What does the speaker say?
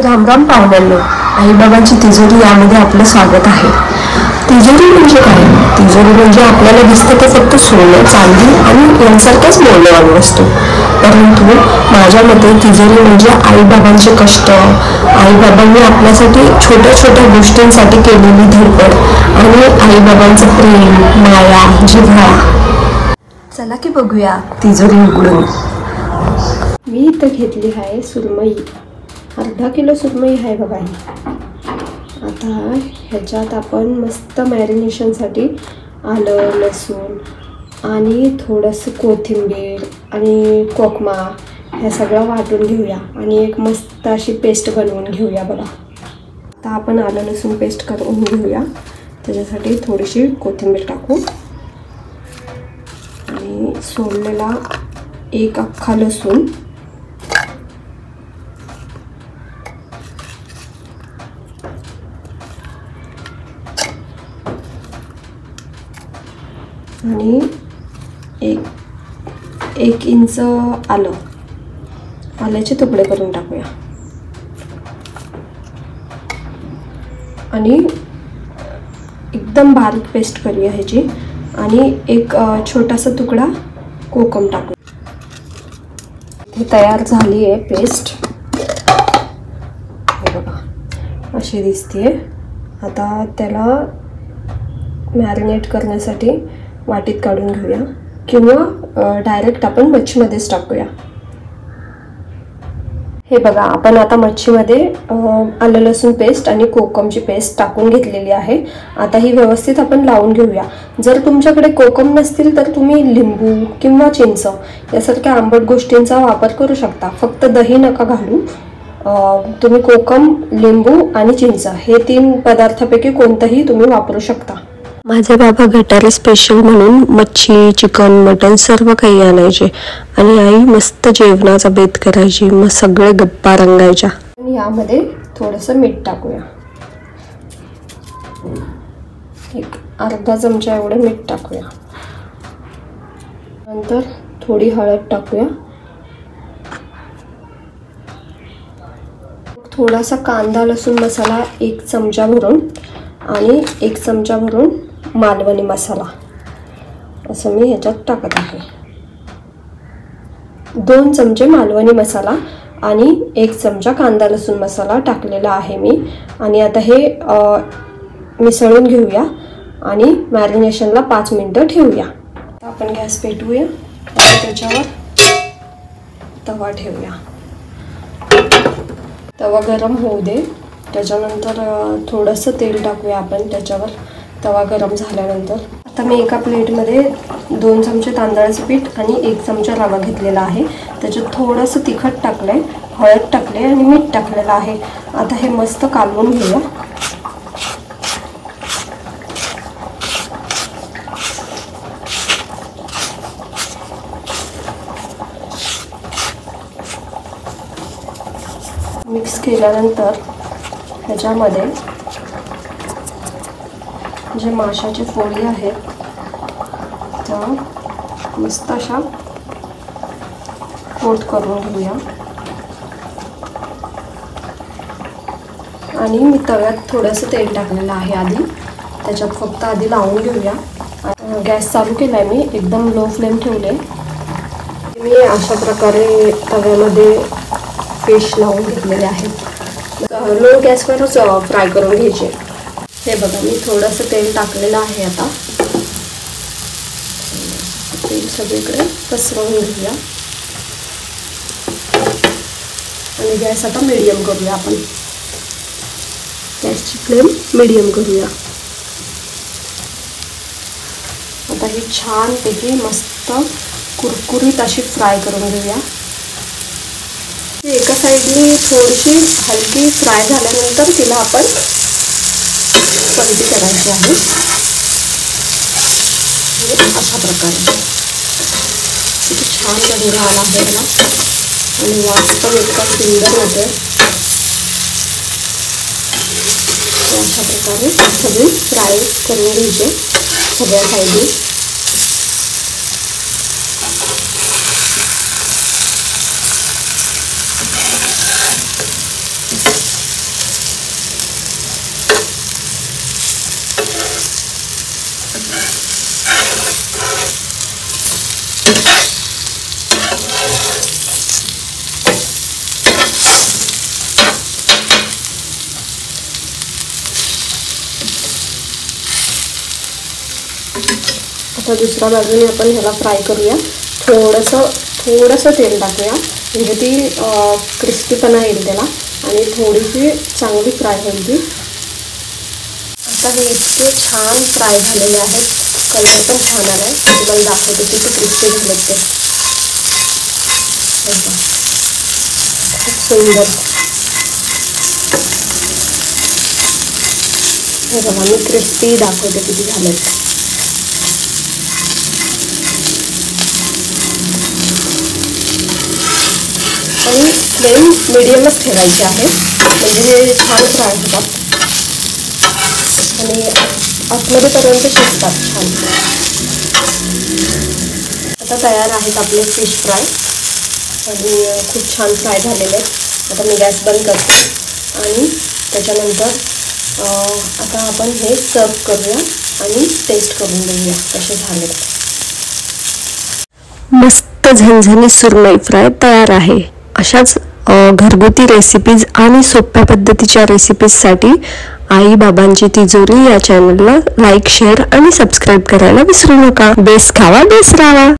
राम राम पाहुण्यांनो, आईबाबांची तिजोरी यामध्ये आपलं स्वागत आहे. तिजोरी म्हणजे काय? तिजोरी म्हणजे आपल्याला दिसतं ते फक्त सोनं, चांदी आणि यांसारख्याच मौल्यवान वस्तू. परंतु माझ्या मते तिजोरी म्हणजे आईबाबांचे कष्ट, आईबाबांनी आपल्यासाठी छोट्या छोट्या गोष्टींसाठी केलेली धडपड आणि आईबाबांचं प्रेम, माया, जिव्हाळा. चला की बघूया तिजोरी उघडून. मी इथं घेतली आहे सुरमई. अर्धा किलो सुरमई आहे बघा ही. आता ह्याच्यात आपण मस्त मॅरिनेशनसाठी आलं, लसूण आणि थोडंसं कोथिंबीर आणि कोकमा ह्या सगळं वाटून घेऊया आणि एक मस्त अशी पेस्ट बनवून घेऊया बघा. आता आपण आलं लसूण पेस्ट करून घेऊया. त्याच्यासाठी थोडीशी कोथिंबीर टाकू आणि सोललेला एक अख्खा लसूण आणि एक इंच आल्याचे तुकडे करून टाकूया आणि एकदम बारीक पेस्ट करूया ह्याची आणि एक छोटासा तुकडा कोकम टाकू. हे तयार झाली आहे पेस्ट. हे बघा अशी दिसते. आता त्याला मॅरिनेट करण्यासाठी वाटीत काढून घेऊया किंवा डायरेक्ट आपण मच्छीमध्येच टाकूया. हे बघा आपण आता मच्छीमध्ये आलं लसूण पेस्ट आणि कोकमची पेस्ट टाकून घेतलेली आहे. आता ही व्यवस्थित आपण लावून घेऊया. जर तुमच्याकडे कोकम नसतील तर तुम्ही लिंबू किंवा चिंच यासारख्या आंबट गोष्टींचा वापर करू शकता. फक्त दही नका घालू. तुम्ही कोकम, लिंबू आणि चिंच हे 3 पदार्थापैकी कोणतंही तुम्ही वापरू शकता. माझे बाबा गटारी स्पेशल म्हणून मच्छी, चिकन, मटन सर्व काही आणायचे आणि आई मस्त जेवणाचा बेत करायची. मग सगळे गप्पा रंगायच्या. आणि यामध्ये थोडंसं मीठ टाकूया. एक अर्धा चमचा एवढं मीठ टाकूया. नंतर थोडी हळद टाकूया. थोडासा कांदा लसूण मसाला 1 चमचा भरून आणि 1 चमचा भरून मालवणी मसाला असं मी ह्याच्यात टाकत आहे. 2 चमचे मालवणी मसाला आणि 1 चमचा कांदा लसूण मसाला टाकलेला आहे मी. आणि आता हे मिसळून घेऊया आणि मॅरिनेशनला 5 मिनिटं ठेवूया. आता आपण गॅस पेटवूया आणि त्याच्यावर तवा ठेवूया. तवा गरम होऊ दे. त्याच्यानंतर थोडंसं तेल टाकूया आपण त्याच्यावर तवा गरम झाल्यानंतर. आता मी एका प्लेटमध्ये 2 चमचे तांदळाचं पीठ आणि 1 चमचा रवा घेतलेला आहे. त्याच्यात थोडंसं तिखट टाकलं आहे, हळद टाकले आणि मीठ टाकलेलं आहे. आता हे मस्त कालवून घेऊया. मिक्स केल्यानंतर ह्याच्यामध्ये जे माशाची फोडी आहेत त्या मस्त अशा कोट करून घेऊया. आणि मी तव्यात थोडंसं तेल टाकलेलं आहे आधी. त्याच्यात फक्त आधी लावून घेऊया. गॅस चालू केला आहे मी. एकदम लो फ्लेम ठेवले. मी अशा प्रकारे तव्यामध्ये फिश लावून घेतलेले आहेत. लो गॅसवरच फ्राय करून घ्यायचे. हे बघा मी थोडंसं तेल टाकलेलं आहे. आता तेल सगळीकडे पसरवून घेऊया आणि गॅस आता मीडियम करूया. आपण गॅसची फ्लेम मीडियम करूया. आता ही छानपैकी मस्त कुरकुरीत अशी फ्राय करून घेऊया. एका साईडनी थोडीशी हलकी फ्राय झाल्यानंतर तिला आपण पलटी करायची आहे. अशा प्रकारे किती छान रंग आला आहे याला आणि वास पण इतका सुंदर होतोय. अशा प्रकारे सगळी फ्राय करून घ्यायचे सगळ्या साईडनी. आता दुसऱ्या बाजूने आपण ह्याला फ्राय करूया. थोडंसं तेल टाकूया, म्हणजे ती क्रिस्पीपणा येईल त्याला आणि थोडीशी चांगली फ्राय होईल ती. आता हे इतके छान फ्राय झालेले आहेत, कलर पण छान आला आहे. तुम्हाला दाखवते किती क्रिस्पी झालेत ते. खूप सुंदर. हे बघा, मी क्रिस्पी दाखवते किती झालेत. आणि फ्लेम मिडियमच ठेवायची आहे, म्हणजे हे छान फ्राय होतात आणि आतमध्येपर्यंत शिजतात छान. आता तयार आहेत आपले फिश फ्राय आणि खूप छान फ्राय झालेले आहेत. आता मी गॅस बंद करते आणि त्याच्यानंतर आता आपण हे सर्व करूया आणि टेस्ट करून बघूया कसे झाले. मस्त झणझणीत सुरमई फ्राय तयार आहे. अशाच घरगुती रेसिपीज आणि सोप्या पद्धतीच्या रेसिपीजसाठी आई बाबांची तिजोरी या चॅनलला लाईक, शेअर आणि सबस्क्राईब करायला विसरू नका. बेस खावा, बेस राहावा.